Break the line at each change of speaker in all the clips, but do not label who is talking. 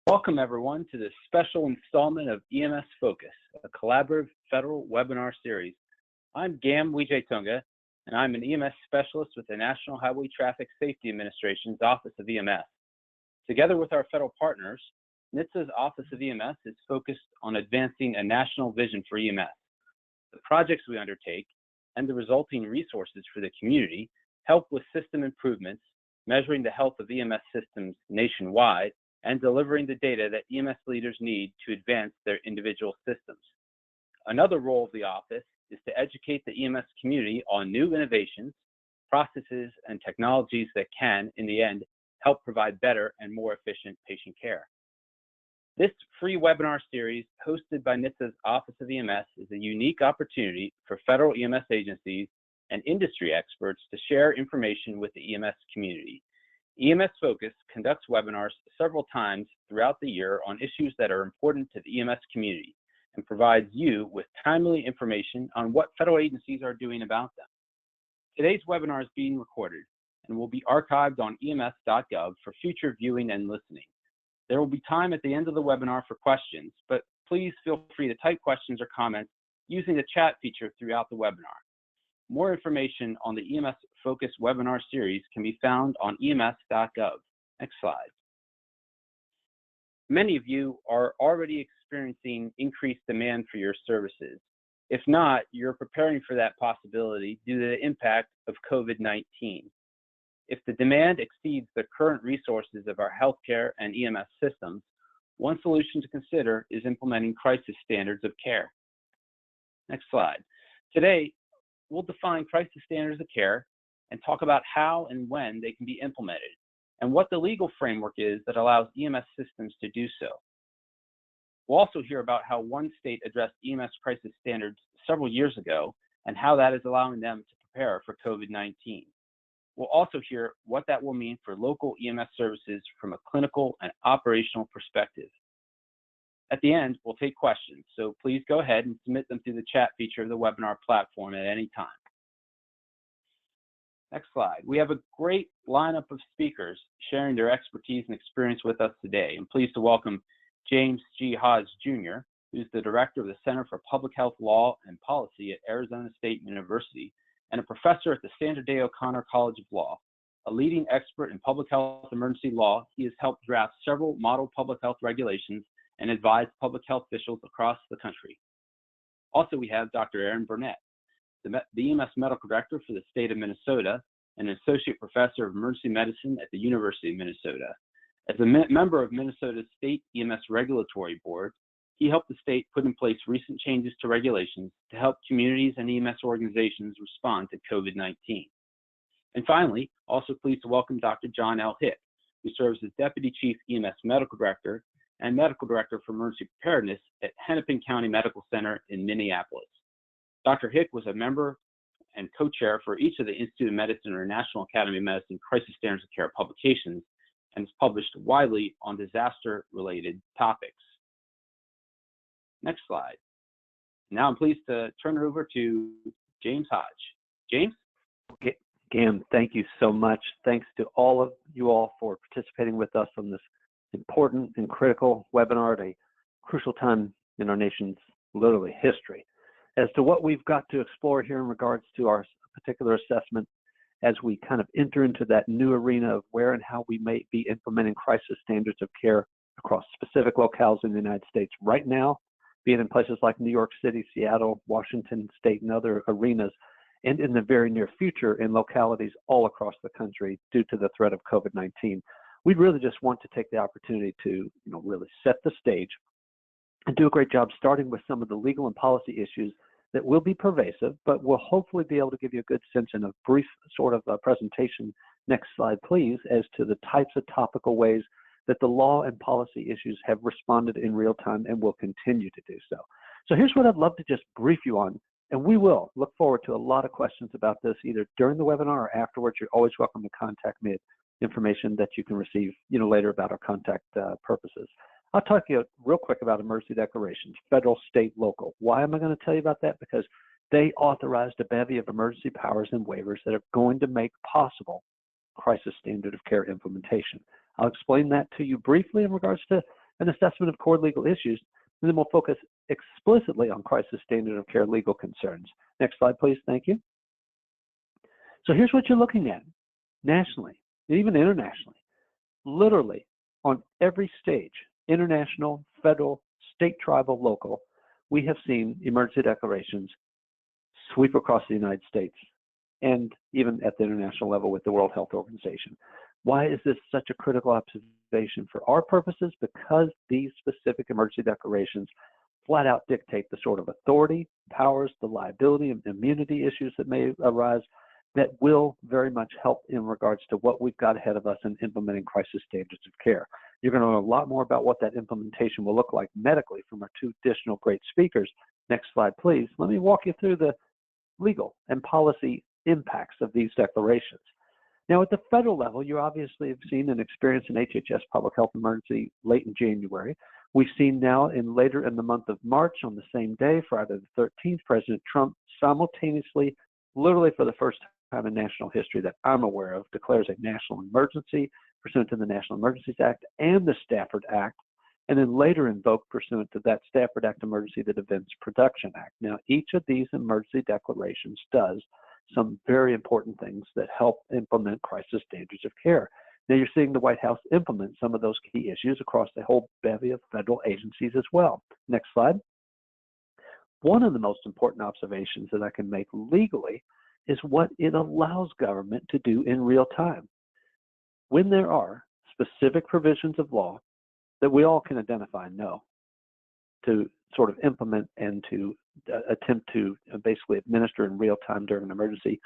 Welcome everyone to this special installment of EMS Focus, a collaborative federal webinar series. I'm Gam Wijetunga, and I'm an EMS specialist with the National Highway Traffic Safety Administration's Office of EMS. Together with our federal partners, NHTSA's Office of EMS is focused on advancing a national vision for EMS. The projects we undertake and the resulting resources for the community help with system improvements, measuring the health of EMS systems nationwide, and delivering the data that EMS leaders need to advance their individual systems. Another role of the office is to educate the EMS community on new innovations, processes, and technologies that can, in the end, help provide better and more efficient patient care. This free webinar series hosted by NHTSA's Office of EMS is a unique opportunity for federal EMS agencies and industry experts to share information with the EMS community. EMS Focus conducts webinars several times throughout the year on issues that are important to the EMS community and provides you with timely information on what federal agencies are doing about them. Today's webinar is being recorded and will be archived on ems.gov for future viewing and listening. There will be time at the end of the webinar for questions, but please feel free to type questions or comments using the chat feature throughout the webinar. More information on the EMS Focus webinar series can be found on ems.gov. Next slide. Many of you are already experiencing increased demand for your services. If not, you're preparing for that possibility due to the impact of COVID-19. If the demand exceeds the current resources of our healthcare and EMS systems, one solution to consider is implementing crisis standards of care. Next slide. Today, we'll define crisis standards of care and talk about how and when they can be implemented and what the legal framework is that allows EMS systems to do so. We'll also hear about how one state addressed EMS crisis standards several years ago and how that is allowing them to prepare for COVID-19. We'll also hear what that will mean for local EMS services from a clinical and operational perspective. At the end, we'll take questions, so please go ahead and submit them through the chat feature of the webinar platform at any time. Next slide. We have a great lineup of speakers sharing their expertise and experience with us today. I'm pleased to welcome James G. Hodge, Jr., who's the Director of the Center for Public Health Law and Policy at Arizona State University and a professor at the Sandra Day O'Connor College of Law. A leading expert in public health emergency law, he has helped draft several model public health regulations and advise public health officials across the country. Also, we have Dr. Aaron Burnett, the EMS Medical Director for the state of Minnesota and an Associate Professor of Emergency Medicine at the University of Minnesota. As a member of Minnesota's State EMS Regulatory Board, he helped the state put in place recent changes to regulations to help communities and EMS organizations respond to COVID-19. And finally, also pleased to welcome Dr. John L. Hick, who serves as Deputy Chief EMS Medical Director and Medical Director for Emergency Preparedness at Hennepin County Medical Center in Minneapolis. Dr. Hick was a member and co-chair for each of the Institute of Medicine or National Academy of Medicine Crisis Standards of Care publications and has published widely on disaster-related topics. Next slide. Now I'm pleased to turn it over to James Hodge. James?
Okay. Gam, thank you so much. Thanks to all of you all for participating with us on this important and critical webinar at a crucial time in our nation's literally history. As to what we've got to explore here in regards to our particular assessment as we kind of enter into that new arena of where and how we may be implementing crisis standards of care across specific locales in the United States right now, be it in places like New York City, Seattle, Washington State, and other arenas, and in the very near future in localities all across the country due to the threat of COVID-19. We'd really just want to take the opportunity to really set the stage and do a great job starting with some of the legal and policy issues that will be pervasive, but we'll hopefully be able to give you a good sense in a brief sort of presentation, next slide please, as to the types of topical ways that the law and policy issues have responded in real time and will continue to do so. So here's what I'd love to just brief you on, and we will look forward to a lot of questions about this either during the webinar or afterwards. You're always welcome to contact me at information that you can receive later about our contact purposes. I'll talk to you real quick about emergency declarations, federal, state, local. Why am I going to tell you about that? Because they authorized a bevy of emergency powers and waivers that are going to make possible crisis standard of care implementation. I'll explain that to you briefly in regards to an assessment of core legal issues, and then we'll focus explicitly on crisis standard of care legal concerns. Next slide, please. Thank you. So here's what you're looking at nationally, and even internationally. Literally on every stage, international, federal, state, tribal, local, we have seen emergency declarations sweep across the United States and even at the international level with the World Health Organization. Why is this such a critical observation for our purposes? Because these specific emergency declarations flat out dictate the sort of authority, powers, the liability and immunity issues that may arise that will very much help in regards to what we've got ahead of us in implementing crisis standards of care. You're going to learn a lot more about what that implementation will look like medically from our two additional great speakers. Next slide, please. Let me walk you through the legal and policy impacts of these declarations. Now, at the federal level, you obviously have seen and experienced an HHS public health emergency late in January. We've seen now later in the month of March, on the same day, Friday the 13th, President Trump simultaneously, literally for the first time in national history that I'm aware of, declares a national emergency pursuant to the National Emergencies Act and the Stafford Act, and then later invoked pursuant to that Stafford Act emergency, the Defense Production Act. Now, each of these emergency declarations does some very important things that help implement crisis standards of care. Now, you're seeing the White House implement some of those key issues across the whole bevy of federal agencies as well. Next slide. One of the most important observations that I can make legally is what it allows government to do in real time. When there are specific provisions of law that we all can identify and know to sort of implement and to attempt to basically administer in real time during an emergency,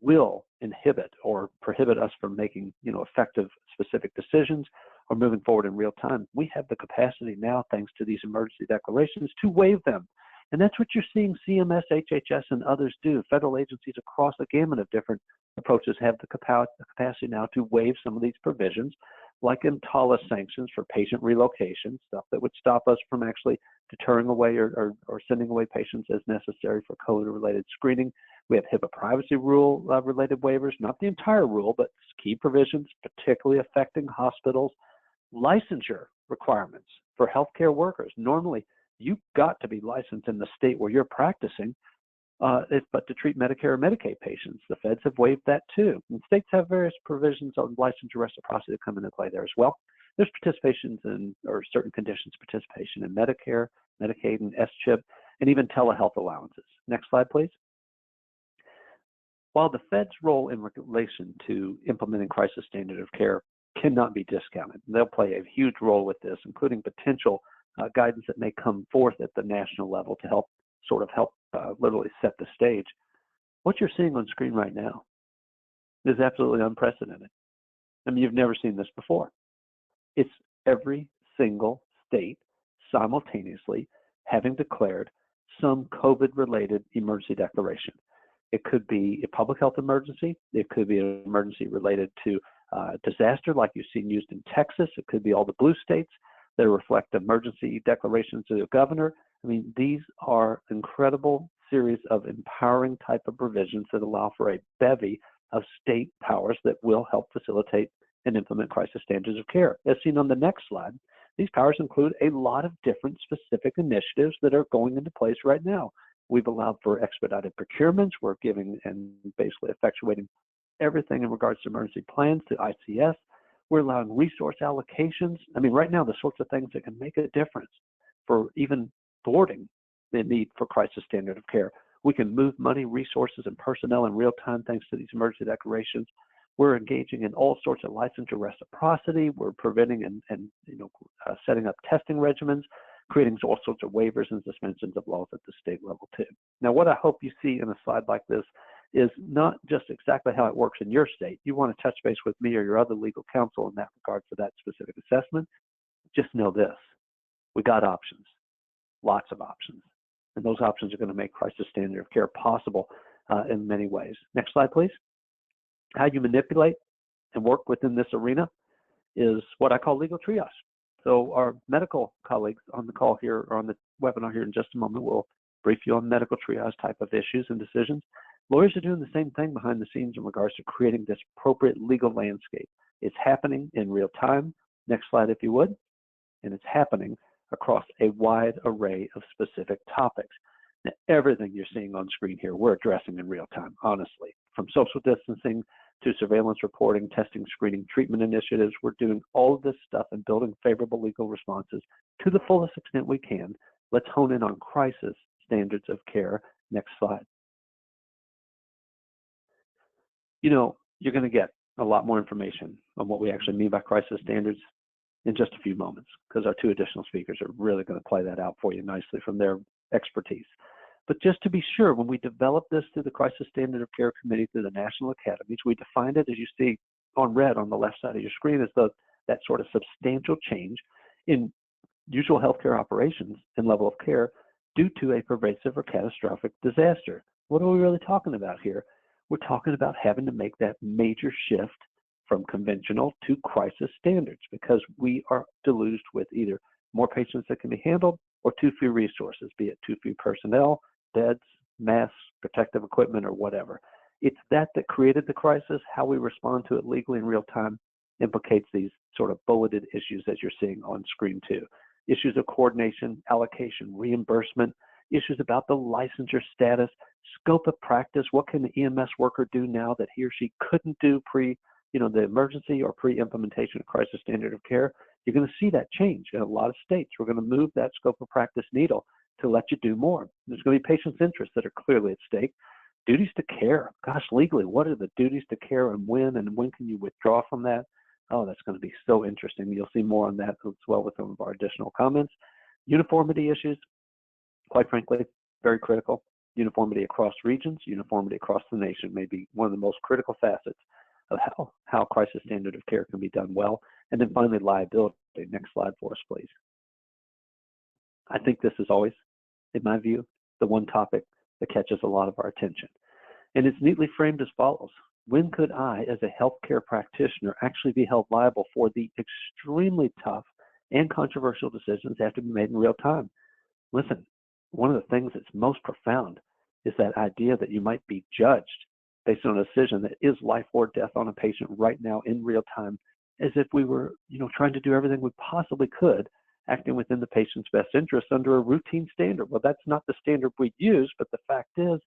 will inhibit or prohibit us from making effective specific decisions or moving forward in real time. We have the capacity now, thanks to these emergency declarations, to waive them. And that's what you're seeing CMS, HHS, and others do. Federal agencies across the gamut of different approaches have the capacity now to waive some of these provisions, like EMTALA sanctions for patient relocation, stuff that would stop us from actually deterring away or sending away patients as necessary for COVID-related screening. We have HIPAA privacy rule related waivers, not the entire rule, but key provisions, particularly affecting hospitals. Licensure requirements for healthcare workers. Normally, you've got to be licensed in the state where you're practicing, but to treat Medicare or Medicaid patients. The feds have waived that too. And states have various provisions on licensure reciprocity that come into play there as well. There's participations in, or certain conditions, participation in Medicare, Medicaid, and SCHIP, and even telehealth allowances. Next slide, please. While the Fed's role in relation to implementing crisis standard of care cannot be discounted, they'll play a huge role with this, including potential guidance that may come forth at the national level to help literally set the stage. What you're seeing on screen right now is absolutely unprecedented. I mean, you've never seen this before. It's every single state simultaneously having declared some COVID-related emergency declaration. It could be a public health emergency. It could be an emergency related to disaster like you've seen used in Texas. It could be all the blue states that reflect emergency declarations to the governor. I mean, these are incredible series of empowering type of provisions that allow for a bevy of state powers that will help facilitate and implement crisis standards of care. As seen on the next slide, these powers include a lot of different specific initiatives that are going into place right now. We've allowed for expedited procurements. We're giving and basically effectuating everything in regards to emergency plans to ICS. We're allowing resource allocations. I mean, right now, the sorts of things that can make a difference for even thwarting the need for crisis standard of care. We can move money, resources, and personnel in real time thanks to these emergency declarations. We're engaging in all sorts of licensure reciprocity. We're preventing and setting up testing regimens, creating all sorts of waivers and suspensions of laws at the state level too. Now, what I hope you see in a slide like this is not just exactly how it works in your state. You want to touch base with me or your other legal counsel in that regard for that specific assessment. Just know this: we got options, lots of options, and those options are going to make crisis standard of care possible in many ways. Next slide, please. How you manipulate and work within this arena is what I call legal triage. So our medical colleagues on the call here, or on the webinar here in just a moment, will brief you on medical triage type of issues and decisions. Lawyers are doing the same thing behind the scenes in regards to creating this appropriate legal landscape. It's happening in real time. Next slide, if you would. and it's happening across a wide array of specific topics. Now, everything you're seeing on screen here, we're addressing in real time, honestly. From social distancing to surveillance reporting, testing, screening, treatment initiatives, we're doing all of this stuff and building favorable legal responses to the fullest extent we can. Let's hone in on crisis standards of care. Next slide. You know, you're going to get a lot more information on what we actually mean by crisis standards in just a few moments, because our two additional speakers are really going to play that out for you nicely from their expertise. But just to be sure, when we developed this through the Crisis Standard of Care Committee through the National Academies, we defined it, as you see on red on the left side of your screen, as that sort of substantial change in usual healthcare operations and level of care due to a pervasive or catastrophic disaster. What are we really talking about here? We're talking about having to make that major shift from conventional to crisis standards, because we are deluged with either more patients that can be handled or too few resources, be it too few personnel, beds, masks, protective equipment, or whatever. It's that created the crisis. How we respond to it legally in real time implicates these sort of bulleted issues that you're seeing on screen too. Issues of coordination, allocation, reimbursement, issues about the licensure status, scope of practice. What can the EMS worker do now that he or she couldn't do pre, the emergency or pre-implementation of crisis standard of care? You're going to see that change in a lot of states. We're going to move that scope of practice needle to let you do more. There's going to be patients' interests that are clearly at stake. Duties to care. Gosh, legally, what are the duties to care and when can you withdraw from that? Oh, that's going to be so interesting. You'll see more on that as well with some of our additional comments. Uniformity issues, quite frankly, very critical. Uniformity across regions, uniformity across the nation may be one of the most critical facets of how crisis standard of care can be done well. And then finally, liability. Next slide for us, please. I think this is always, in my view, the one topic that catches a lot of our attention. And it's neatly framed as follows. When could I, as a healthcare practitioner, actually be held liable for the extremely tough and controversial decisions that have to be made in real time? Listen, one of the things that's most profound is that idea that you might be judged based on a decision that is life or death on a patient right now in real time, as if we were, trying to do everything we possibly could, acting within the patient's best interest under a routine standard. Well, that's not the standard we use, but the fact is,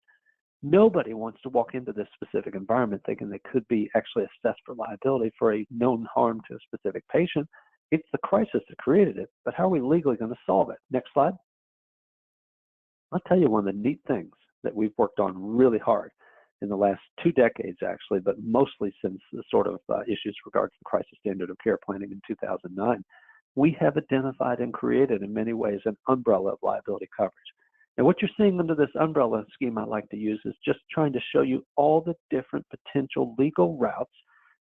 nobody wants to walk into this specific environment thinking they could be actually assessed for liability for a known harm to a specific patient. It's the crisis that created it, but how are we legally going to solve it? Next slide. I'll tell you one of the neat things that we've worked on really hard in the last 2 decades, actually, but mostly since the sort of issues regarding crisis standard of care planning in 2009. We have identified and created in many ways an umbrella of liability coverage. And what you're seeing under this umbrella scheme I like to use is just trying to show you all the different potential legal routes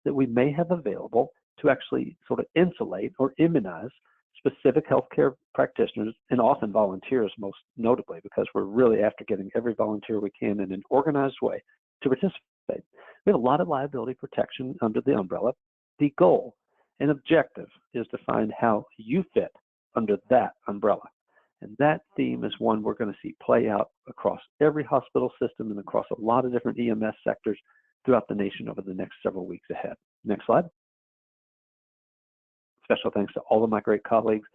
that we may have available to actually sort of insulate or immunize specific healthcare practitioners, and often volunteers most notably, because we're really after getting every volunteer we can in an organized way to participate. We have a lot of liability protection under the umbrella. The goal and objective is to find how you fit under that umbrella. And that theme is one we're going to see play out across every hospital system and across a lot of different EMS sectors throughout the nation over the next several weeks ahead. Next slide. Special thanks to all of my great colleagues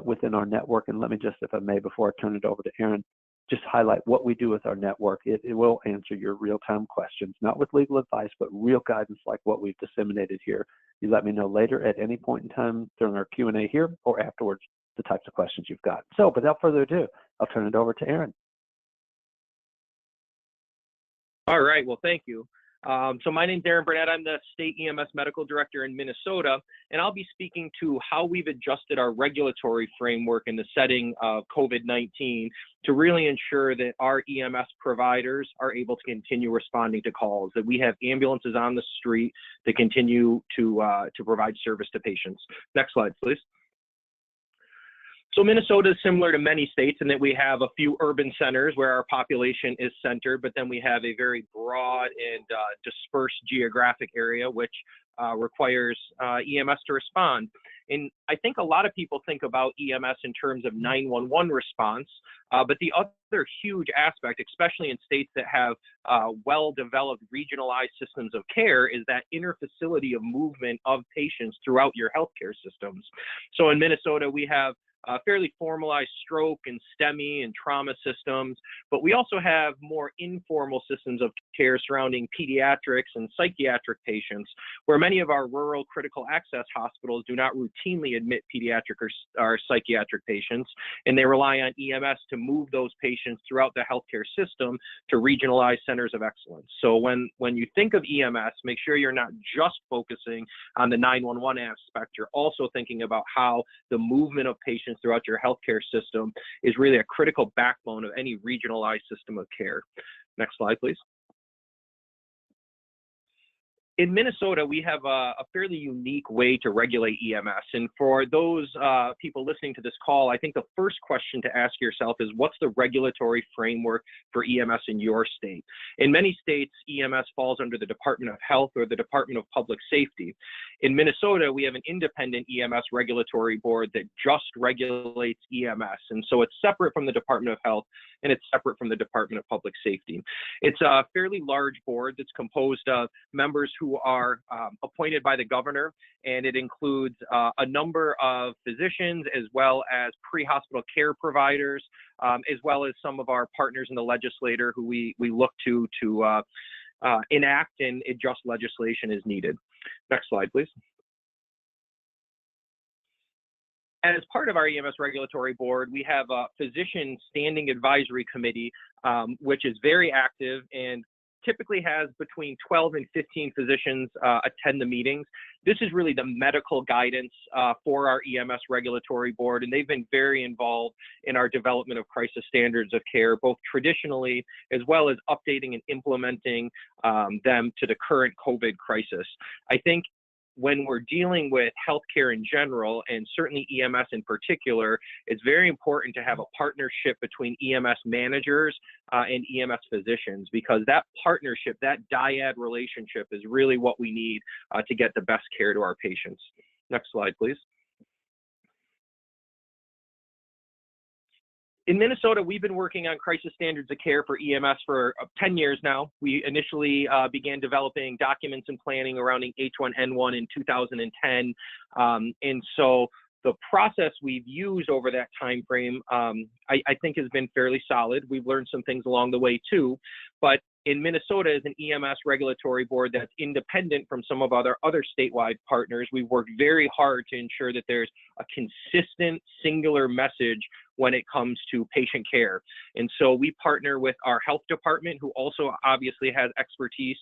within our network. And let me just, if I may, before I turn it over to Aaron, just highlight what we do with our network. It will answer your real-time questions, not with legal advice, but real guidance like what we've disseminated here. You let me know later at any point in time during our Q&A here or afterwards the types of questions you've got. So without further ado, I'll turn it over to Aaron.
All right, well, thank you. So my name's Aaron Burnett. I'm the State EMS Medical Director in Minnesota, and I'll be speaking to how we've adjusted our regulatory framework in the setting of COVID-19 to really ensure that our EMS providers are able to continue responding to calls, that we have ambulances on the street to continue to provide service to patients. Next slide, please. So Minnesota is similar to many states in that we have a few urban centers where our population is centered, but then we have a very broad and dispersed geographic area which requires EMS to respond. And I think a lot of people think about EMS in terms of 911 response, but the other huge aspect, especially in states that have well-developed regionalized systems of care, is that interfacility of movement of patients throughout your healthcare systems. So in Minnesota, we have fairly formalized stroke and STEMI and trauma systems, but we also have more informal systems of care surrounding pediatrics and psychiatric patients, where many of our rural critical access hospitals do not routinely admit pediatric or psychiatric patients, and they rely on EMS to move those patients throughout the healthcare system to regionalized centers of excellence. So when you think of EMS, make sure you're not just focusing on the 911 aspect, you're also thinking about how the movement of patients throughout your healthcare system is really a critical backbone of any regionalized system of care. Next slide, please. In Minnesota, we have a fairly unique way to regulate EMS. And for those people listening to this call, I think the first question to ask yourself is, what's the regulatory framework for EMS in your state? In many states, EMS falls under the Department of Health or the Department of Public Safety. In Minnesota, we have an independent EMS regulatory board that just regulates EMS. And so it's separate from the Department of Health and it's separate from the Department of Public Safety. It's a fairly large board that's composed of members who are appointed by the governor, and it includes a number of physicians as well as pre-hospital care providers, as well as some of our partners in the legislature who we look to enact and adjust legislation as needed. Next slide, please. As part of our EMS regulatory board, we have a physician standing advisory committee, which is very active and typically has between 12 and 15 physicians attend the meetings. This is really the medical guidance for our EMS regulatory board, and they've been very involved in our development of crisis standards of care, both traditionally as well as updating and implementing them to the current COVID crisis. I think when we're dealing with healthcare in general, and certainly EMS in particular, it's very important to have a partnership between EMS managers and EMS physicians, because that partnership, that dyad relationship is really what we need to get the best care to our patients. Next slide, please. In Minnesota, we've been working on crisis standards of care for EMS for 10 years now. We initially began developing documents and planning around H1N1 in 2010. And so the process we've used over that time frame, I think has been fairly solid. We've learned some things along the way too, but in Minnesota, as an EMS regulatory board that's independent from some of our other statewide partners, we've worked very hard to ensure that there's a consistent, singular message when it comes to patient care. And so we partner with our health department, who also obviously has expertise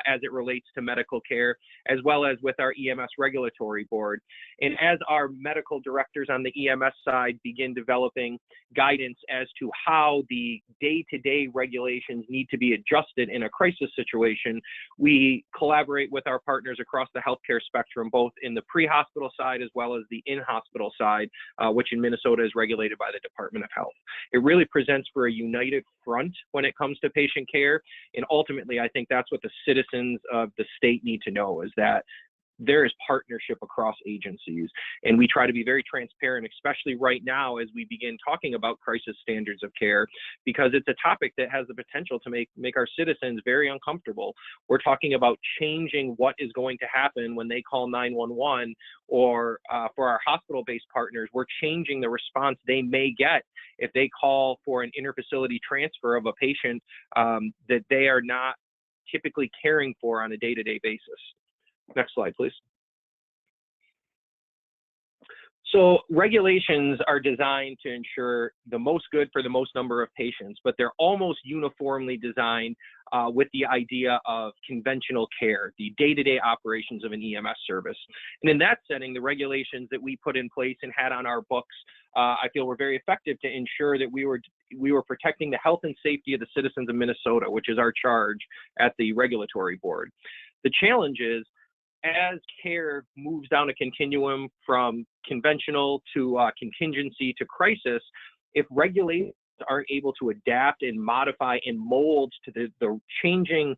as it relates to medical care, as well as with our EMS regulatory board. And as our medical directors on the EMS side begin developing guidance as to how the day-to-day regulations need to be adjusted in a crisis situation, we collaborate with our partners across the healthcare spectrum, both in the pre-hospital side as well as the in-hospital side, which in Minnesota is regulated by the Department of Health. It really presents for a united front when it comes to patient care. And ultimately, I think that's what the citizens of the state need to know, is that there is partnership across agencies. And we try to be very transparent, especially right now as we begin talking about crisis standards of care, because it's a topic that has the potential to make our citizens very uncomfortable. We're talking about changing what is going to happen when they call 911, or for our hospital-based partners, we're changing the response they may get if they call for an interfacility transfer of a patient that they are not typically caring for on a day-to-day basis. Next slide, please. So regulations are designed to ensure the most good for the most number of patients, but they're almost uniformly designed with the idea of conventional care, the day-to-day operations of an EMS service. And in that setting, the regulations that we put in place and had on our books, I feel were very effective to ensure that we were protecting the health and safety of the citizens of Minnesota, which is our charge at the regulatory board. The challenge is, as care moves down a continuum from conventional to contingency to crisis, if regulators aren't able to adapt and modify and mold to the changing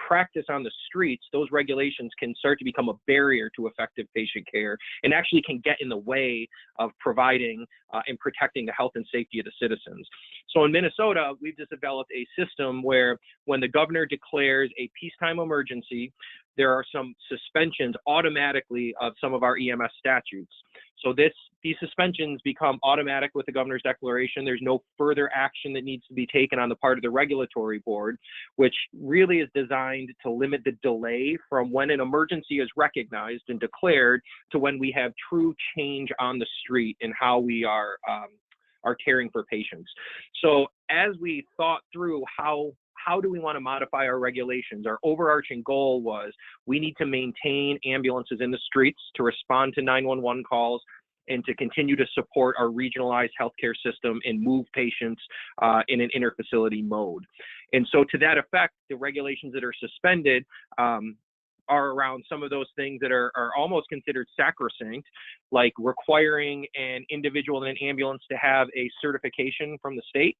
practice on the streets, those regulations can start to become a barrier to effective patient care and actually can get in the way of providing and protecting the health and safety of the citizens. So in Minnesota, we've just developed a system where when the governor declares a peacetime emergency, there are some suspensions automatically of some of our EMS statutes. So these suspensions become automatic with the governor's declaration. There's no further action that needs to be taken on the part of the regulatory board, which really is designed to limit the delay from when an emergency is recognized and declared to when we have true change on the street in how we are caring for patients. So as we thought through how do we want to modify our regulations, our overarching goal was we need to maintain ambulances in the streets to respond to 911 calls and to continue to support our regionalized healthcare system and move patients in an interfacility mode. And so to that effect, the regulations that are suspended are around some of those things that are almost considered sacrosanct, like requiring an individual in an ambulance to have a certification from the state.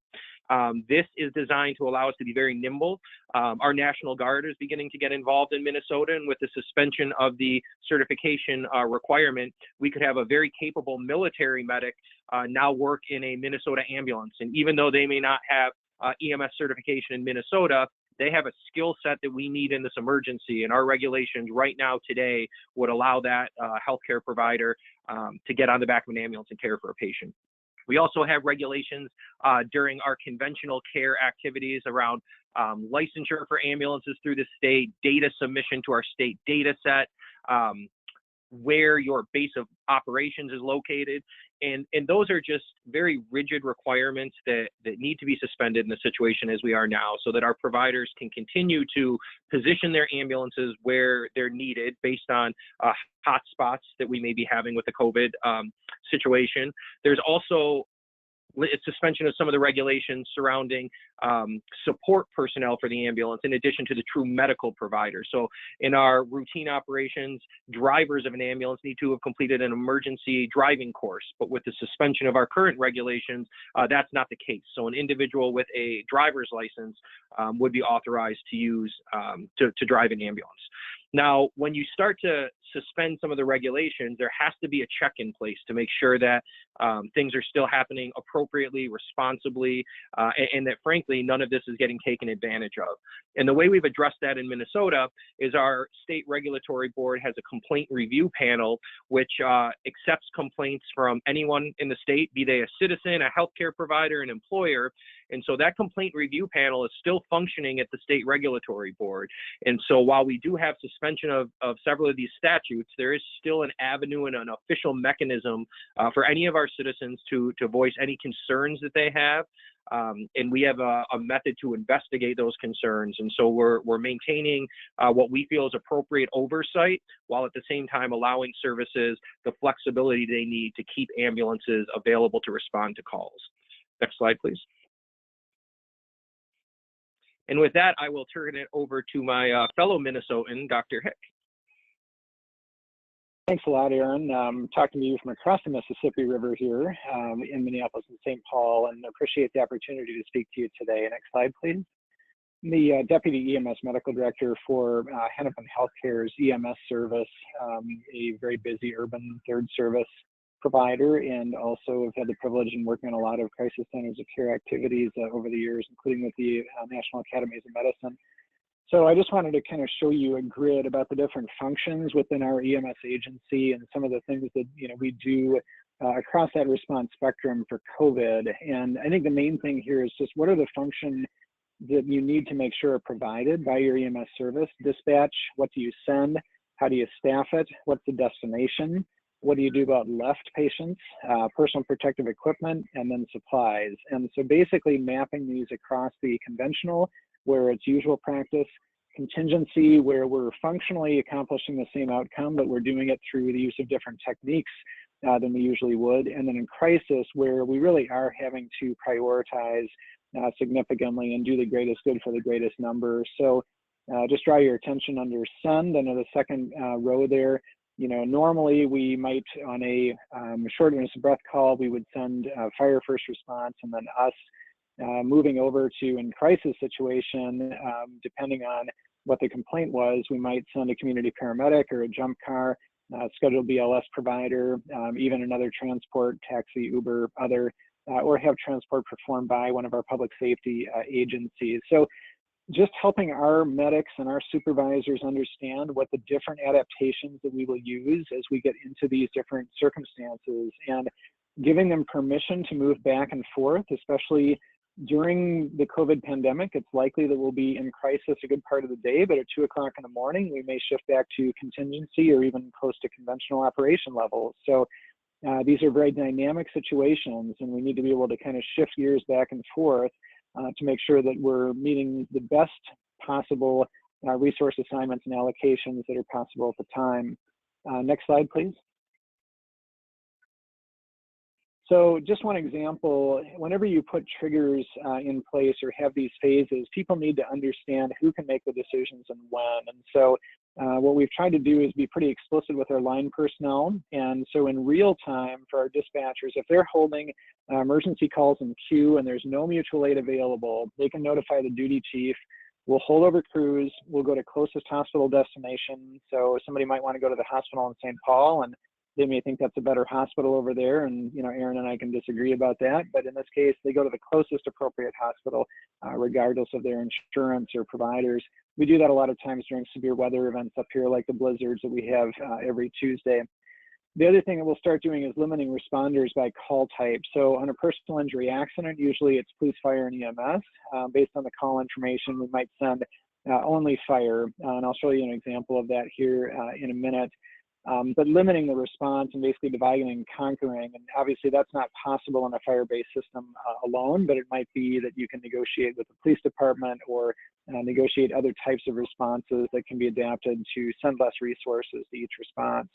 This is designed to allow us to be very nimble. Our National Guard is beginning to get involved in Minnesota, and with the suspension of the certification requirement, we could have a very capable military medic now work in a Minnesota ambulance. And even though they may not have EMS certification in Minnesota, they have a skill set that we need in this emergency, and our regulations right now today would allow that healthcare provider to get on the back of an ambulance and care for a patient. We also have regulations during our conventional care activities around licensure for ambulances through the state, data submission to our state data set, where your base of operations is located. And those are just very rigid requirements that need to be suspended in the situation as we are now, so that our providers can continue to position their ambulances where they're needed based on hot spots that we may be having with the COVID situation. There's also suspension of some of the regulations surrounding support personnel for the ambulance, in addition to the true medical provider. So in our routine operations, drivers of an ambulance need to have completed an emergency driving course, but with the suspension of our current regulations, that's not the case. So an individual with a driver's license would be authorized to use to drive an ambulance. Now, when you start to suspend some of the regulations, there has to be a check in place to make sure that things are still happening appropriately, responsibly, and that, frankly, none of this is getting taken advantage of. And the way we've addressed that in Minnesota is our state regulatory board has a complaint review panel, which accepts complaints from anyone in the state, be they a citizen, a healthcare provider, an employer. And so that complaint review panel is still functioning at the state regulatory board. And so while we do have suspension of several of these statutes, there is still an avenue and an official mechanism for any of our citizens to voice any concerns that they have. And we have a method to investigate those concerns. And so we're maintaining what we feel is appropriate oversight, while at the same time allowing services the flexibility they need to keep ambulances available to respond to calls. Next slide, please. And with that, I will turn it over to my fellow Minnesotan, Dr. Hick.
Thanks a lot, Aaron. Talking to you from across the Mississippi River here in Minneapolis and St. Paul, and appreciate the opportunity to speak to you today. Next slide, please. I'm the Deputy EMS Medical Director for Hennepin Healthcare's EMS service, a very busy urban third service provider, and also have had the privilege in working on a lot of crisis centers of care activities over the years, including with the National Academies of Medicine. So I just wanted to kind of show you a grid about the different functions within our EMS agency and some of the things that we do across that response spectrum for COVID. And I think the main thing here is just what are the functions that you need to make sure are provided by your EMS service. Dispatch, what do you send? How do you staff it? What's the destination? What do you do about left patients, personal protective equipment, and then supplies? And so basically mapping these across the conventional, where it's usual practice, contingency, where we're functionally accomplishing the same outcome, but we're doing it through the use of different techniques than we usually would. And then in crisis, where we really are having to prioritize significantly and do the greatest good for the greatest number. So just draw your attention under send, under the second row there. Normally we might, on a shortness of breath call, we would send fire first response, and then us moving over to in crisis situation, depending on what the complaint was, we might send a community paramedic or a jump car, scheduled BLS provider, even another transport, taxi, Uber, other, or have transport performed by one of our public safety agencies. So just helping our medics and our supervisors understand what the different adaptations that we will use as we get into these different circumstances, and giving them permission to move back and forth, especially during the COVID pandemic. It's likely that we'll be in crisis a good part of the day, but at 2 o'clock in the morning, we may shift back to contingency or even close to conventional operation levels. So these are very dynamic situations, and we need to be able to kind of shift gears back and forth to make sure that we're meeting the best possible resource assignments and allocations that are possible at the time. Next slide, please. So just one example, whenever you put triggers in place or have these phases, people need to understand who can make the decisions and when. And so what we've tried to do is be pretty explicit with our line personnel. And so in real time for our dispatchers, if they're holding emergency calls in queue and there's no mutual aid available, they can notify the duty chief. We'll hold over crews. We'll go to closest hospital destination. So somebody might want to go to the hospital in St. Paul, and they may think that's a better hospital over there, and Aaron and I can disagree about that. But in this case, they go to the closest appropriate hospital, regardless of their insurance or providers. We do that a lot of times during severe weather events up here, like the blizzards that we have every Tuesday. The other thing that we'll start doing is limiting responders by call type. So on a personal injury accident, usually it's police, fire, and EMS. Based on the call information, we might send only fire, and I'll show you an example of that here in a minute. But limiting the response and basically dividing and conquering, and obviously that's not possible in a fire-based system alone, but it might be that you can negotiate with the police department or negotiate other types of responses that can be adapted to send less resources to each response.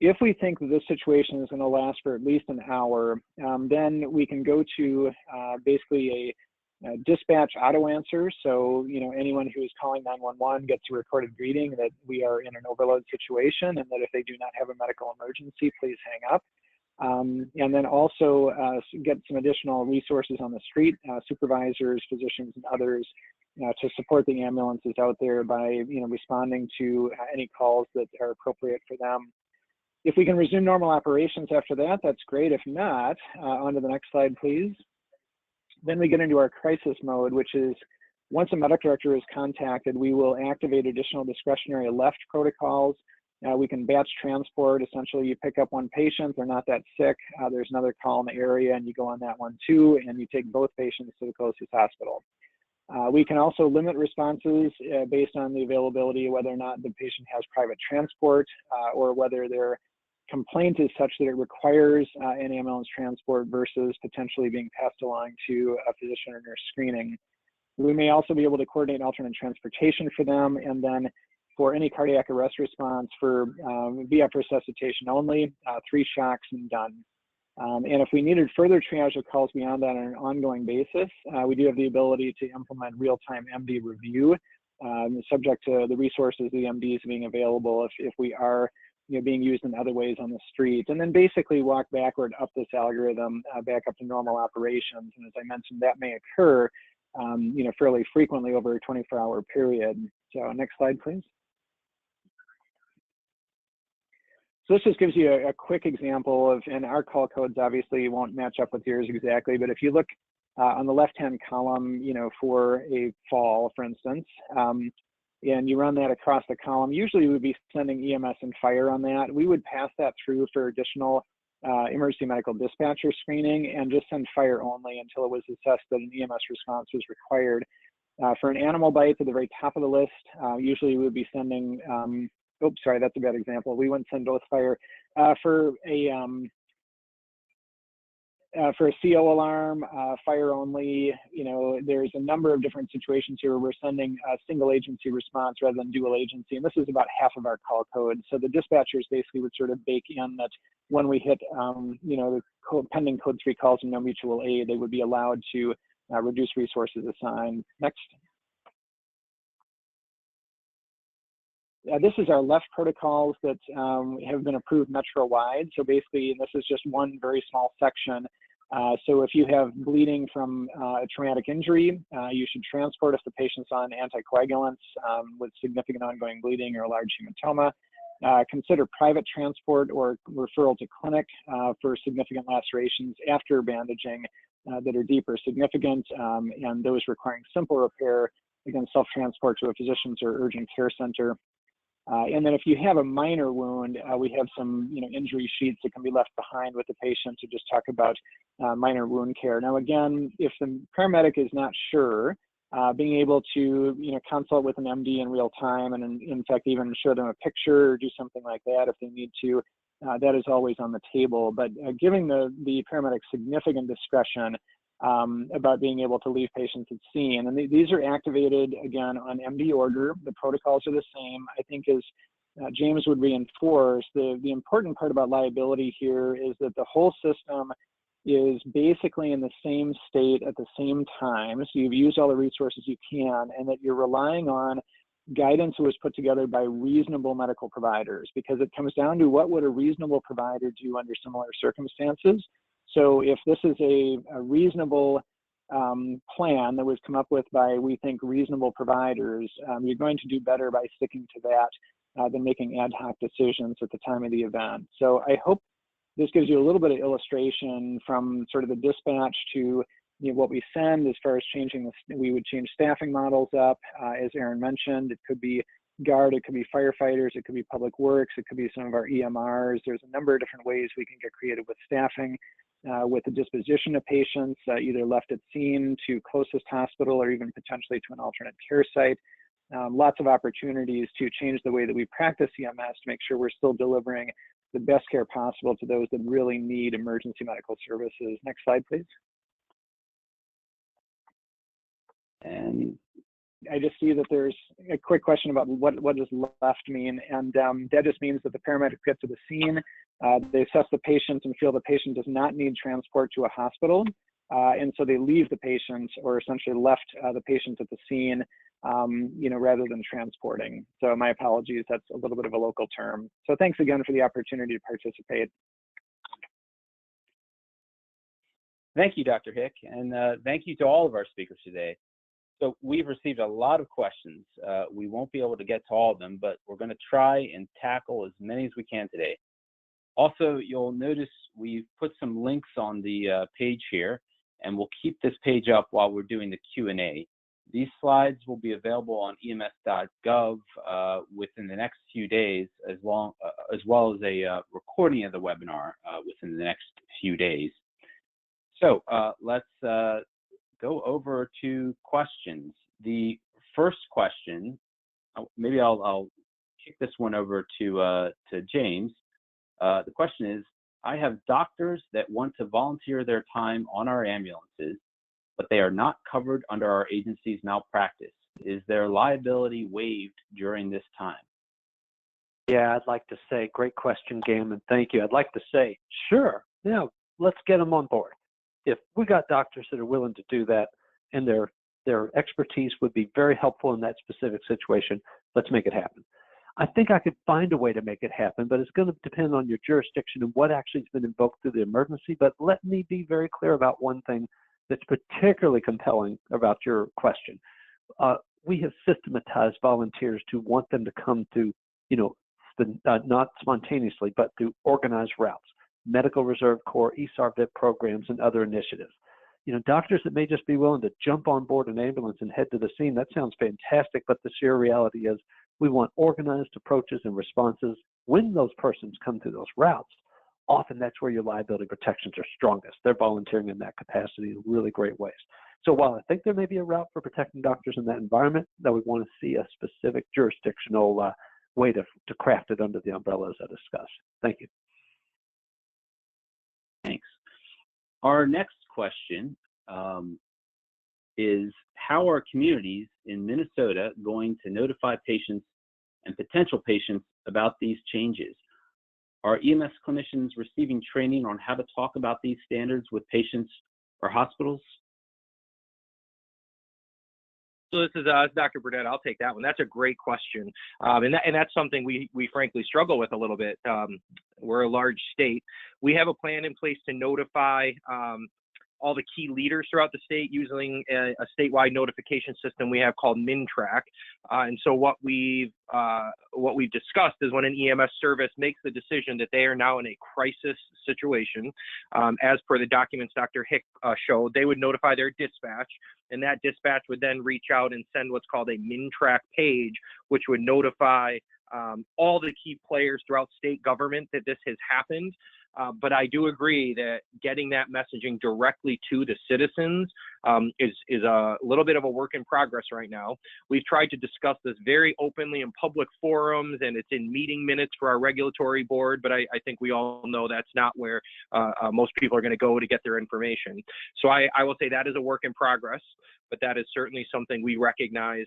If we think that this situation is going to last for at least an hour, then we can go to basically a dispatch auto answer. So, anyone who is calling 911 gets a recorded greeting that we are in an overload situation, and that if they do not have a medical emergency, please hang up. And then also get some additional resources on the street, supervisors, physicians, and others to support the ambulances out there by responding to any calls that are appropriate for them. If we can resume normal operations after that, that's great. If not, on to the next slide, please. Then we get into our crisis mode, which is once a medical director is contacted, we will activate additional discretionary left protocols. We can batch transport. Essentially, you pick up one patient, they're not that sick, there's another call in the area, and you go on that one too, and you take both patients to the closest hospital. We can also limit responses based on the availability, whether or not the patient has private transport or whether their complaint is such that it requires an ambulance transport versus potentially being passed along to a physician or nurse screening. We may also be able to coordinate alternate transportation for them, and then for any cardiac arrest response for VF resuscitation only, 3 shocks and done. And if we needed further triage of calls beyond that on an ongoing basis, we do have the ability to implement real-time MD review, subject to the resources of the MDs being available if we are being used in other ways on the street, and then basically walk backward up this algorithm back up to normal operations. And as I mentioned, that may occur fairly frequently over a 24-hour period. So next slide, please. So this just gives you a quick example of, and our call codes obviously won't match up with yours exactly, but if you look on the left-hand column, for a fall, for instance, and you run that across the column, usually we would be sending EMS and fire on that. We would pass that through for additional emergency medical dispatcher screening and just send fire only until it was assessed that an EMS response was required. For an animal bite at the very top of the list, usually we would be sending, oops, sorry, that's a bad example. We wouldn't send both fire. For a CO alarm, fire only, there's a number of different situations here where we're sending a single agency response rather than dual agency, and this is about half of our call code. So the dispatchers basically would sort of bake in that when we hit, the pending code 3 calls and no mutual aid, they would be allowed to reduce resources assigned. Next. This is our left protocols that have been approved metro-wide. So basically, this is just one very small section So if you have bleeding from a traumatic injury, you should transport if the patient's on anticoagulants with significant ongoing bleeding or a large hematoma. Consider private transport or referral to clinic for significant lacerations after bandaging that are deep or significant, and those requiring simple repair, again, self-transport to a physician's or urgent care center. And then if you have a minor wound, we have some injury sheets that can be left behind with the patient to just talk about minor wound care. Now, again, if the paramedic is not sure, being able to consult with an MD in real time and in fact even show them a picture or do something like that if they need to, that is always on the table. But giving the paramedic significant discretion about being able to leave patients at scene. And these are activated, again, on MD order. The protocols are the same. I think as James would reinforce, the important part about liability here is that the whole system is basically in the same state at the same time. So you've used all the resources you can, and that you're relying on guidance that was put together by reasonable medical providers, because it comes down to what would a reasonable provider do under similar circumstances. So if this is a reasonable plan that was come up with by, we think, reasonable providers, you're going to do better by sticking to that than making ad hoc decisions at the time of the event. So I hope this gives you a little bit of illustration from sort of the dispatch to what we send as far as changing we would change staffing models up. As Aaron mentioned, it could be guard, it could be firefighters, it could be public works, it could be some of our EMRs. There's a number of different ways we can get creative with staffing, with the disposition of patients, either left at scene to closest hospital or even potentially to an alternate care site. Lots of opportunities to change the way that we practice EMS to make sure we're still delivering the best care possible to those that really need emergency medical services. Next slide, please. And I just see that there's a quick question about what does left mean, and that just means that the paramedics get to the scene, they assess the patient and feel the patient does not need transport to a hospital, and so they leave the patient, or essentially left the patient at the scene, rather than transporting. So my apologies, that's a little bit of a local term. So thanks again for the opportunity to participate.
Thank you, Dr. Hick, and thank you to all of our speakers today. So we've received a lot of questions. We won't be able to get to all of them, but we're going to try and tackle as many as we can today. Also, you'll notice we've put some links on the page here, and we'll keep this page up while we're doing the Q&A. These slides will be available on EMS.gov within the next few days, as well as a recording of the webinar within the next few days. So let's go over to questions. The first question, maybe I'll kick this one over to James. The question is, I have doctors that want to volunteer their time on our ambulances, but they are not covered under our agency's malpractice. Is their liability waived during this time?
Yeah, I'd like to say, great question, Gam, and thank you. I'd like to say, sure, let's get them on board. If we got doctors that are willing to do that and their expertise would be very helpful in that specific situation, let's make it happen. I think I could find a way to make it happen, but it's going to depend on your jurisdiction and what actually has been invoked through the emergency. But let me be very clear about one thing that's particularly compelling about your question. We have systematized volunteers to want them to come to, not spontaneously, but through organized routes. Medical Reserve Corps, ESAR-VIP programs, and other initiatives. Doctors that may just be willing to jump on board an ambulance and head to the scene, that sounds fantastic, but the sheer reality is we want organized approaches and responses. When those persons come through those routes, often that's where your liability protections are strongest. They're volunteering in that capacity in really great ways. So while I think there may be a route for protecting doctors in that environment, that we want to see a specific jurisdictional way to craft it under the umbrella as I discussed. Thank you.
Thanks. Our next question is, how are communities in Minnesota going to notify patients and potential patients about these changes? Are EMS clinicians receiving training on how to talk about these standards with patients or hospitals?
So this is Dr. Burnett. I'll take that one. That's a great question, and that's something we frankly struggle with a little bit. We're a large state. We have a plan in place to notify all the key leaders throughout the state using a statewide notification system we have called MinTrack. And so what we've discussed is when an EMS service makes the decision that they are now in a crisis situation, as per the documents Dr. Hick showed, they would notify their dispatch, and that dispatch would then reach out and send what's called a MinTrack page, which would notify all the key players throughout state government that this has happened. But I do agree that getting that messaging directly to the citizens is a little bit of a work in progress right now. We've tried to discuss this very openly in public forums, and it's in meeting minutes for our regulatory board, but I think we all know that's not where most people are going to go to get their information. So I will say that is a work in progress, but that is certainly something we recognize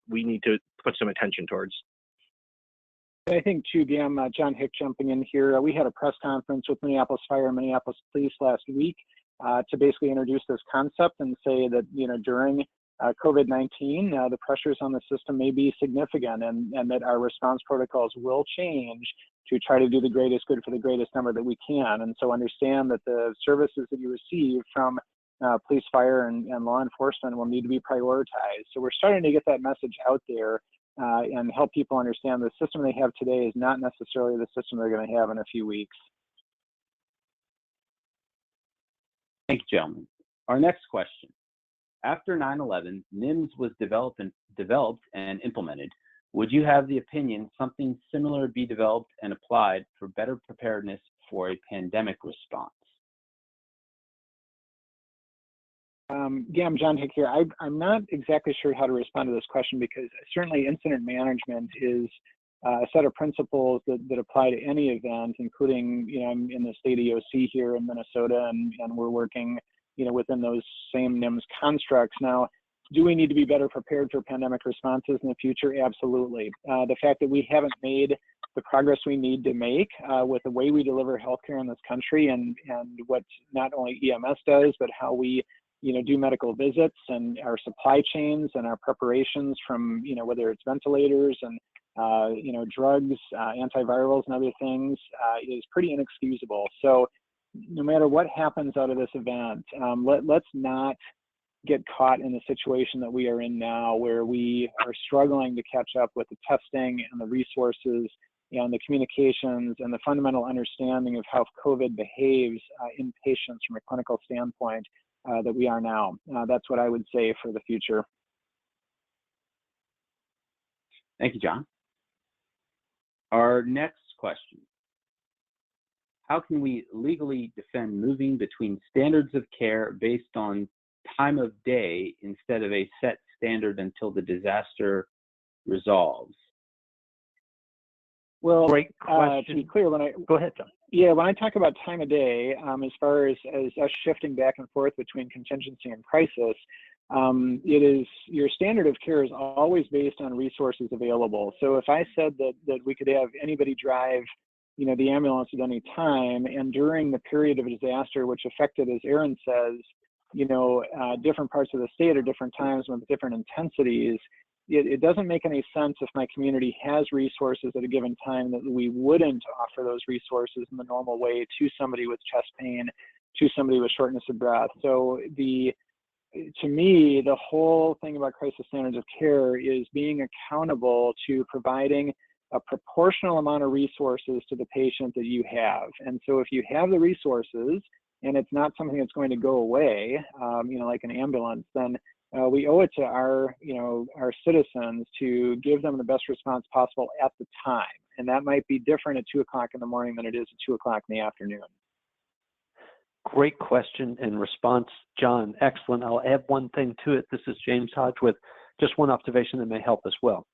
we need to put some attention towards.
I think too, Gam, John Hick jumping in here, we had a press conference with Minneapolis Fire and Minneapolis Police last week to basically introduce this concept and say that, during COVID-19, the pressures on the system may be significant, and that our response protocols will change to try to do the greatest good for the greatest number that we can. And so understand that the services that you receive from police, fire, and law enforcement will need to be prioritized. So we're starting to get that message out there and help people understand the system they have today is not necessarily the system they're going to have in a few weeks.
Thank you, gentlemen. Our next question. After 9/11, NIMS was developed and implemented. Would you have the opinion something similar be developed and applied for better preparedness for a pandemic response?
Gam, John Hick here. I'm not exactly sure how to respond to this question, because certainly incident management is a set of principles that apply to any event, including, I'm in the state EOC here in Minnesota, and we're working, within those same NIMS constructs. Now, do we need to be better prepared for pandemic responses in the future? Absolutely. The fact that we haven't made the progress we need to make with the way we deliver healthcare in this country, and what not only EMS does, but how we do medical visits, and our supply chains and our preparations from, whether it's ventilators and, drugs, antivirals and other things is pretty inexcusable. So no matter what happens out of this event, let's not get caught in the situation that we are in now, where we are struggling to catch up with the testing and the resources and the communications and the fundamental understanding of how COVID behaves in patients from a clinical standpoint that we are now. That's what I would say for the future.
Thank you, John. Our next question. How can we legally defend moving between standards of care based on time of day instead of a set standard until the disaster resolves?
Well,
Great question.
To be clear,
Go ahead, John.
Yeah, when I talk about time of day, as far as us shifting back and forth between contingency and crisis, it is, your standard of care is always based on resources available. So if I said that we could have anybody drive, the ambulance at any time, and during the period of a disaster, which affected, as Aaron says, different parts of the state at different times with different intensities, it doesn't make any sense if my community has resources at a given time that we wouldn't offer those resources in the normal way to somebody with chest pain, to somebody with shortness of breath. So to me, the whole thing about crisis standards of care is being accountable to providing a proportional amount of resources to the patient that you have. And so if you have the resources and it's not something that's going to go away, like an ambulance, then we owe it to our citizens to give them the best response possible at the time. And that might be different at 2 o'clock in the morning than it is at 2 o'clock in the afternoon.
Great question and response, John. Excellent. I'll add one thing to it. This is James Hodge with just one observation that may help as well.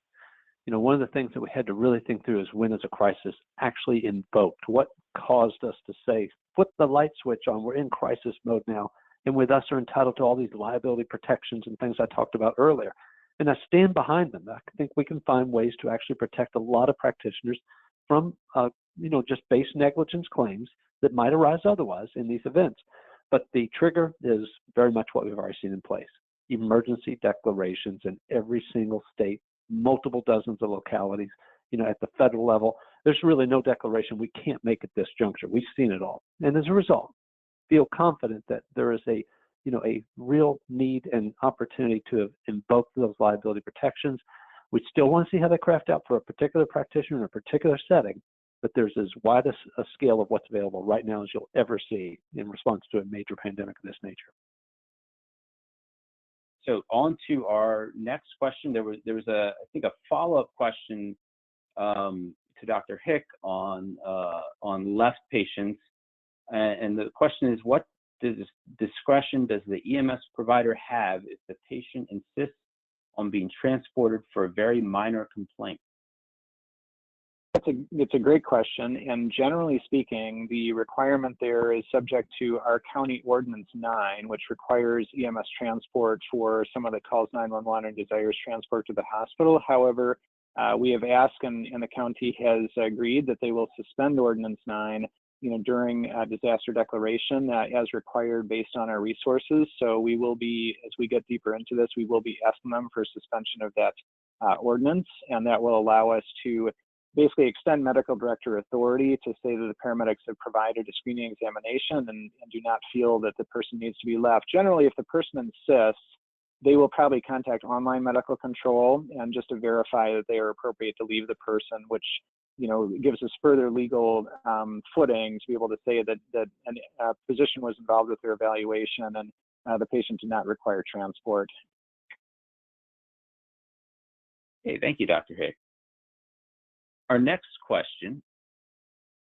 One of the things that we had to really think through is, when is a crisis actually invoked? What caused us to say, flip the light switch on, we're in crisis mode now, and with us are entitled to all these liability protections and things I talked about earlier. And I stand behind them. I think we can find ways to actually protect a lot of practitioners from, just base negligence claims that might arise otherwise in these events. But the trigger is very much what we've already seen in place. Emergency declarations in every single state, multiple dozens of localities, at the federal level. There's really no declaration we can't make at this juncture. We've seen it all. And as a result, feel confident that there is a a real need and opportunity to invoke those liability protections. We still want to see how they craft out for a particular practitioner in a particular setting, but there's as wide a scale of what's available right now as you'll ever see in response to a major pandemic of this nature.
So on to our next question. There was I think a follow-up question to Dr. Hick on left patients, and the question is, what discretion does the EMS provider have if the patient insists on being transported for a very minor complaint?
It's a great question, and generally speaking, the requirement there is subject to our county Ordinance 9, which requires EMS transport for someone that calls 911 and desires transport to the hospital. However, we have asked, and the county has agreed that they will suspend Ordinance 9, during disaster declaration as required based on our resources. So we will be, as we get deeper into this, we will be asking them for suspension of that ordinance, and that will allow us to basically extend medical director authority to say that the paramedics have provided a screening examination and do not feel that the person needs to be left. Generally, if the person insists, they will probably contact online medical control and just to verify that they are appropriate to leave the person, which gives us further legal footing to be able to say that a physician was involved with their evaluation and the patient did not require transport.
Okay, thank you, Dr. Hick. Our next question,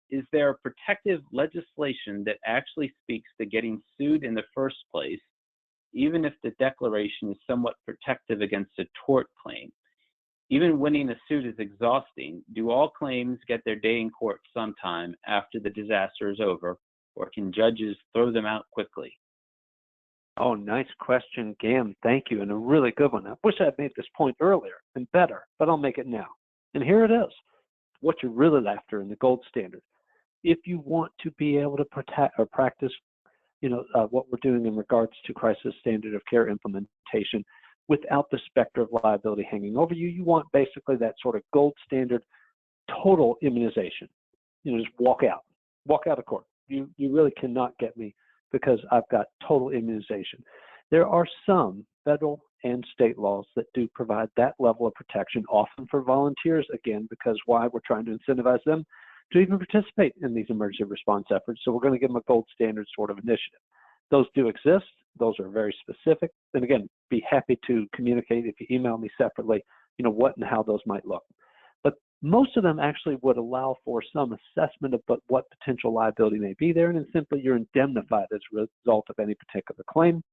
is there protective legislation that actually speaks to getting sued in the first place, even if the declaration is somewhat protective against a tort claim? Even winning a suit is exhausting. Do all claims get their day in court sometime after the disaster is over, or can judges throw them out quickly?
Oh, nice question, Gam. Thank you, and a really good one. I wish I'd made this point earlier and better, but I'll make it now. And here it is. What you're really after in the gold standard. If you want to be able to protect or practice, what we're doing in regards to crisis standard of care implementation without the specter of liability hanging over you, you want basically that sort of gold standard total immunization. Just walk out of court. You really cannot get me because I've got total immunization. There are some federal and state laws that do provide that level of protection, often for volunteers, again, because why? We're trying to incentivize them to even participate in these emergency response efforts. So we're going to give them a gold standard sort of initiative. Those do exist. Those are very specific. And again, be happy to communicate if you email me separately, what and how those might look. But most of them actually would allow for some assessment of what potential liability may be there, and then simply you're indemnified as a result of any particular claim.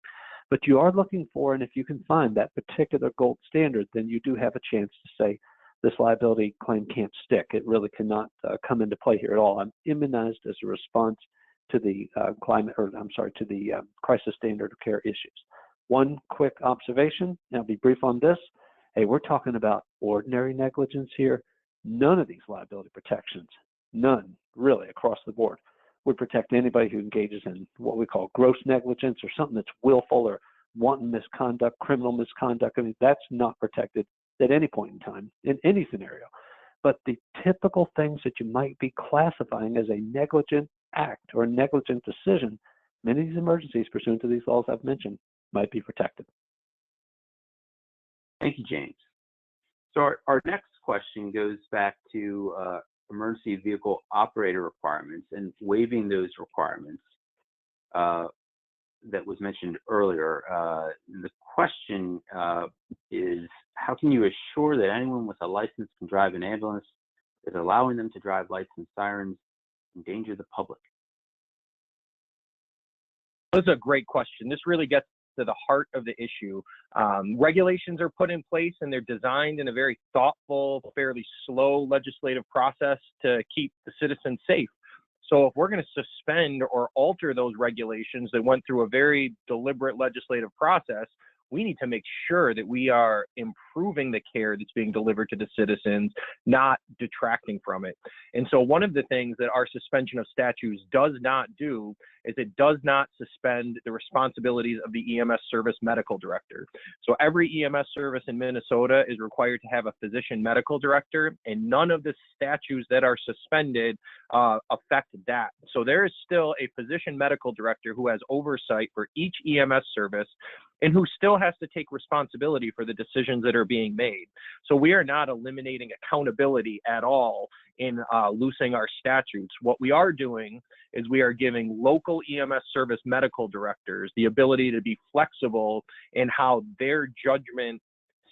But you are looking for, and if you can find that particular gold standard, then you do have a chance to say this liability claim can't stick. It really cannot come into play here at all. I'm immunized as a response to the crisis standard of care issues. One quick observation, and I'll be brief on this. Hey, we're talking about ordinary negligence here. None of these liability protections, none really across the board, would protect anybody who engages in what we call gross negligence or something that's willful or wanton misconduct, criminal misconduct. I mean, that's not protected at any point in time in any scenario. But the typical things that you might be classifying as a negligent act or a negligent decision, many of these emergencies pursuant to these laws I've mentioned might be protected.
Thank you, James. So our next question goes back to emergency vehicle operator requirements and waiving those requirements that was mentioned earlier. The question is, how can you assure that anyone with a license can drive an ambulance, that allowing them to drive lights and sirens endanger the public?
That's a great question. This really gets to the heart of the issue. Regulations are put in place and they're designed in a very thoughtful, fairly slow legislative process to keep the citizens safe. So if we're going to suspend or alter those regulations that went through a very deliberate legislative process, we need to make sure that we are improving the care that's being delivered to the citizens, not detracting from it. And so one of the things that our suspension of statutes does not do is it does not suspend the responsibilities of the EMS service medical director. So every EMS service in Minnesota is required to have a physician medical director, and none of the statutes that are suspended affect that. So there is still a physician medical director who has oversight for each EMS service and who still has to take responsibility for the decisions that are being made. So we are not eliminating accountability at all in loosening our statutes. What we are doing is we are giving local EMS service medical directors the ability to be flexible in how their judgment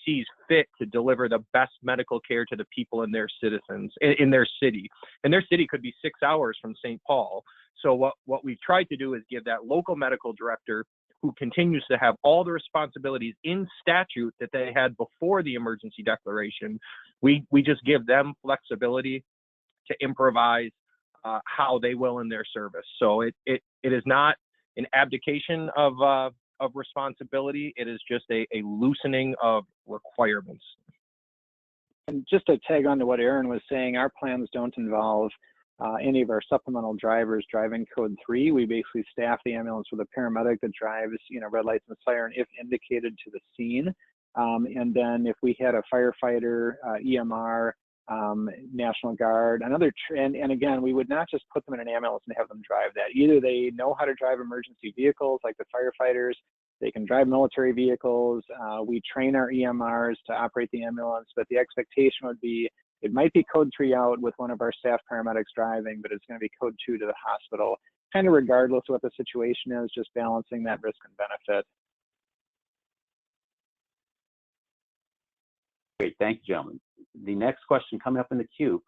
sees fit to deliver the best medical care to the people in their citizens, in their city. And their city could be 6 hours from St. Paul. So what we've tried to do is give that local medical director, who continues to have all the responsibilities in statute that they had before the emergency declaration, we just give them flexibility to improvise how they will in their service. So it is not an abdication of responsibility. It is just a loosening of requirements.
And just to tag on to what Aaron was saying, our plans don't involve any of our supplemental drivers driving code 3. We basically staff the ambulance with a paramedic that drives, red lights and siren if indicated to the scene. And then if we had a firefighter, EMR, National Guard, and again, we would not just put them in an ambulance and have them drive that. Either they know how to drive emergency vehicles like the firefighters, they can drive military vehicles. We train our EMRs to operate the ambulance, but the expectation would be it might be code 3 out with one of our staff paramedics driving, but it's going to be code 2 to the hospital, kind of regardless of what the situation is, just balancing that risk and benefit.
Great, thank you, gentlemen. The next question coming up in the queue,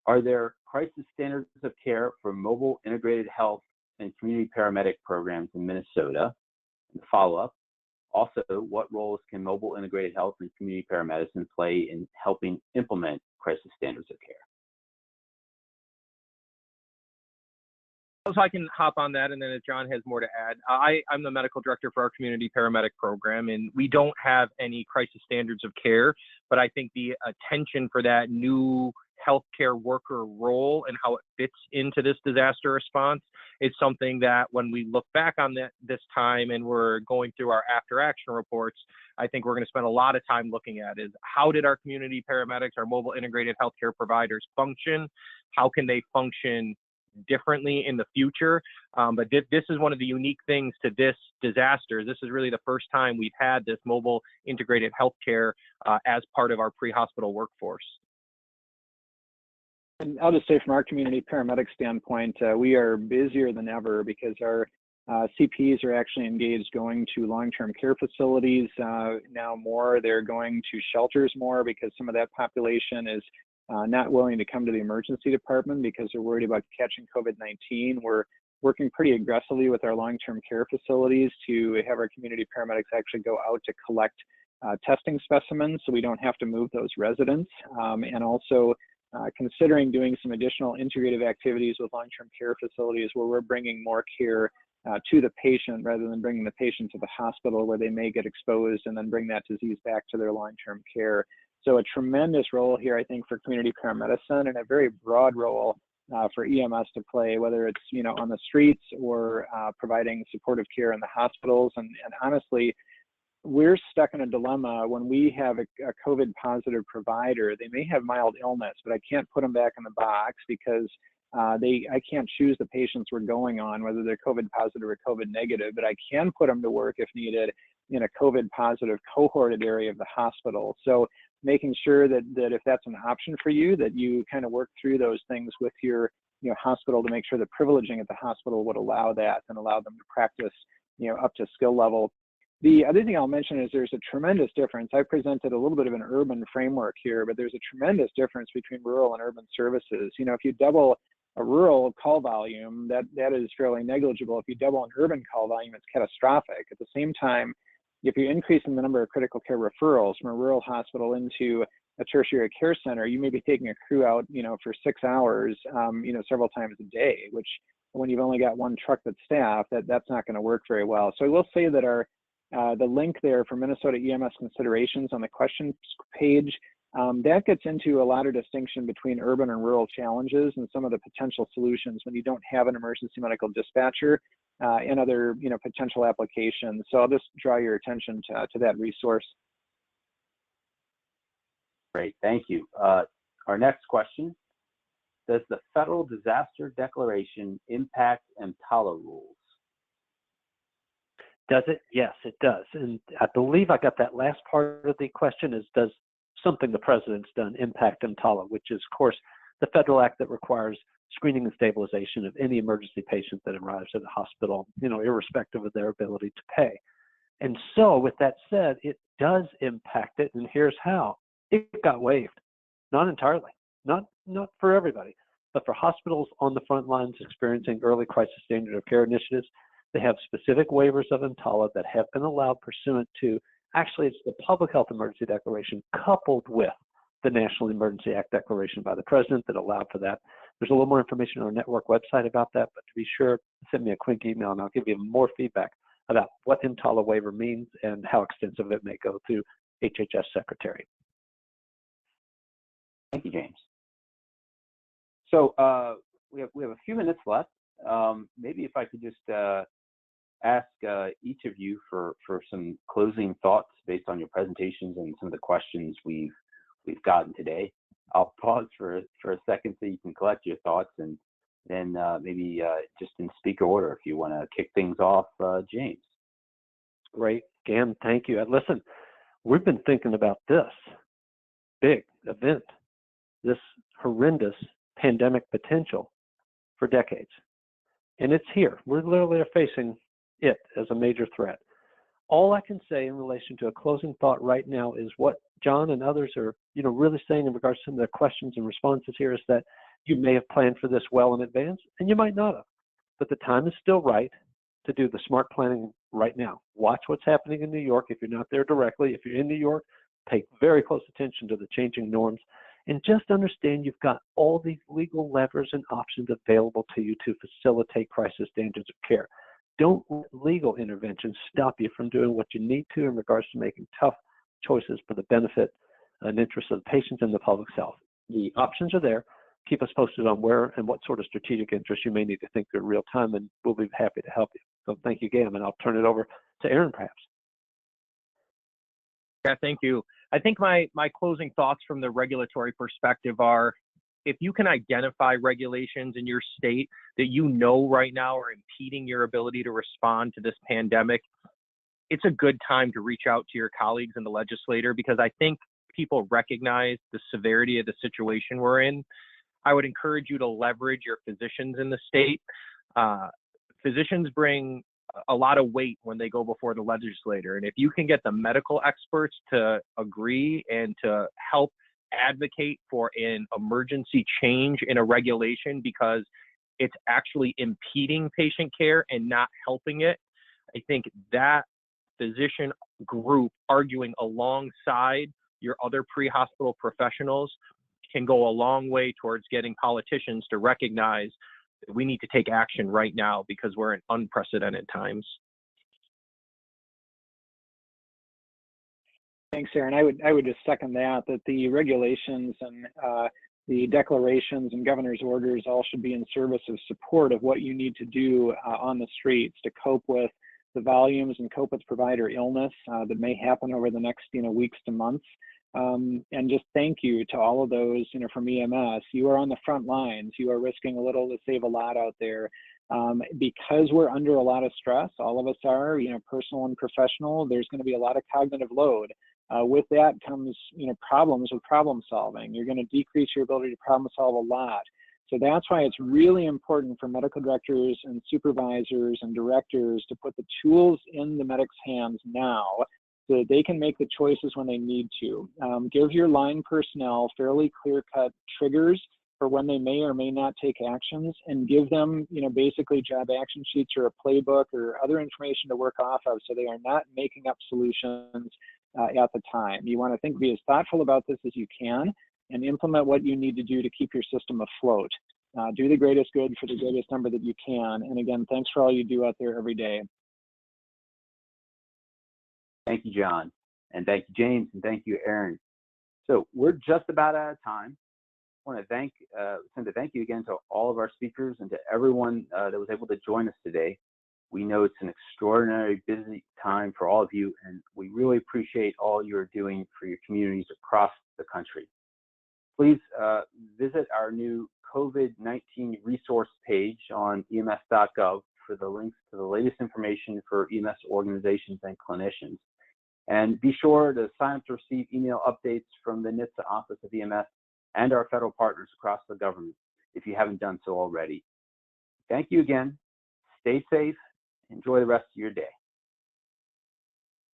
are there crisis standards of care for mobile integrated health and community paramedic programs in Minnesota? And follow-up, also, what roles can mobile integrated health and community paramedicine play in helping implement crisis standards of care?
So I can hop on that, and then if John has more to add. I'm the medical director for our community paramedic program, and we don't have any crisis standards of care, but I think the attention for that new healthcare worker role and how it fits into this disaster response is something that when we look back on this time and we're going through our after action reports, I think we're going to spend a lot of time looking at is how did our community paramedics, our mobile integrated healthcare providers function? How can they function differently in the future? But this is one of the unique things to this disaster. This is really the first time we've had this mobile integrated healthcare as part of our pre-hospital workforce.
And I'll just say from our community paramedic standpoint, we are busier than ever because our CPs are actually engaged going to long-term care facilities now more. They're going to shelters more because some of that population is not willing to come to the emergency department because they're worried about catching COVID-19. We're working pretty aggressively with our long-term care facilities to have our community paramedics actually go out to collect testing specimens so we don't have to move those residents, and also considering doing some additional integrative activities with long-term care facilities where we're bringing more care to the patient rather than bringing the patient to the hospital where they may get exposed and then bring that disease back to their long-term care. So a tremendous role here, I think, for community paramedicine, and a very broad role for EMS to play, whether it's on the streets or providing supportive care in the hospitals. And honestly, we're stuck in a dilemma when we have a COVID positive provider. They may have mild illness, but I can't put them back in the box because I can't choose the patients we're going on, whether they're COVID positive or COVID negative, but I can put them to work if needed in a COVID positive cohorted area of the hospital. So making sure that if that's an option for you, that you kind of work through those things with your hospital to make sure the privileging at the hospital would allow that and allow them to practice up to skill level. The other thing I'll mention is there's a tremendous difference. I presented a little bit of an urban framework here, but there's a tremendous difference between rural and urban services. If you double a rural call volume, that is fairly negligible. If you double an urban call volume, it's catastrophic. At the same time, if you increase the number of critical care referrals from a rural hospital into a tertiary care center, you may be taking a crew out, for 6 hours, several times a day, which when you've only got one truck that's staffed, that's not going to work very well. So I will say that our The link there for Minnesota EMS considerations on the questions page, that gets into a lot of distinction between urban and rural challenges and some of the potential solutions when you don't have an emergency medical dispatcher and other potential applications. So I'll just draw your attention to that resource.
Great, thank you. Our next question, does the Federal Disaster Declaration impact EMTALA rules?
Does it? Yes, it does. And I believe I got that last part of the question is, does something the president's done impact EMTALA, which is, of course, the federal act that requires screening and stabilization of any emergency patient that arrives at the hospital, irrespective of their ability to pay. And so with that said, it does impact it, and here's how. It got waived. Not entirely, not for everybody, but for hospitals on the front lines experiencing early crisis standard of care initiatives, they have specific waivers of EMTALA that have been allowed pursuant to, actually it's the Public Health Emergency Declaration coupled with the National Emergency Act Declaration by the President that allowed for that. There's a little more information on our network website about that, but to be sure, send me a quick email and I'll give you more feedback about what EMTALA waiver means and how extensive it may go through HHS Secretary.
Thank you, James. So we have a few minutes left. Maybe if I could just ask each of you for some closing thoughts based on your presentations and some of the questions we've gotten today. I'll pause for a second so you can collect your thoughts, and then maybe just in speaker order if you want to kick things off, James.
Great, Gam, thank you. Listen, we've been thinking about this big event, this horrendous pandemic potential for decades. And it's here. We're literally facing it as a major threat. All I can say in relation to a closing thought right now is what John and others are, really saying in regards to some of their questions and responses here is that you may have planned for this well in advance, and you might not have. But the time is still right to do the smart planning right now. Watch what's happening in New York if you're not there directly. If you're in New York, pay very close attention to the changing norms. And just understand you've got all these legal levers and options available to you to facilitate crisis standards of care. Don't let legal intervention stop you from doing what you need to in regards to making tough choices for the benefit and interest of the patients and the public's health. The options are there. Keep us posted on where and what sort of strategic interests you may need to think through real time, and we'll be happy to help you. So thank you, Gam, and I'll turn it over to Aaron, perhaps.
Yeah, thank you. I think my closing thoughts from the regulatory perspective are, if you can identify regulations in your state that right now are impeding your ability to respond to this pandemic, it's a good time to reach out to your colleagues in the legislature, because I think people recognize the severity of the situation we're in. I would encourage you to leverage your physicians in the state. Physicians bring a lot of weight when they go before the legislator. And if you can get the medical experts to agree and to help advocate for an emergency change in a regulation because it's actually impeding patient care and not helping it, I think that physician group arguing alongside your other pre-hospital professionals can go a long way towards getting politicians to recognize that we need to take action right now because we're in unprecedented times.
Thanks, Aaron. I would just second that the regulations and the declarations and governor's orders all should be in service of support of what you need to do on the streets to cope with the volumes and cope with provider illness that may happen over the next weeks to months. And just thank you to all of those from EMS. You are on the front lines. You are risking a little to save a lot out there. Because we're under a lot of stress, all of us are, personal and professional, there's going to be a lot of cognitive load. With that comes, problems with problem solving. You're going to decrease your ability to problem solve a lot. So that's why it's really important for medical directors and supervisors and directors to put the tools in the medics' hands now so that they can make the choices when they need to. Give your line personnel fairly clear-cut triggers for when they may or may not take actions, and give them, basically job action sheets or a playbook or other information to work off of so they are not making up solutions at the time. You want to be as thoughtful about this as you can and implement what you need to do to keep your system afloat. Do the greatest good for the greatest number that you can. And again, thanks for all you do out there every day.
Thank you, John. And thank you, James, and thank you, Aaron. So we're just about out of time. I want to send a thank you again to all of our speakers and to everyone that was able to join us today. We know it's an extraordinarily busy time for all of you, and we really appreciate all you're doing for your communities across the country. Please visit our new COVID-19 resource page on EMS.gov for the links to the latest information for EMS organizations and clinicians. And be sure to sign up to receive email updates from the NHTSA Office of EMS and our federal partners across the government if you haven't done so already. Thank you again. Stay safe. Enjoy the rest of your day.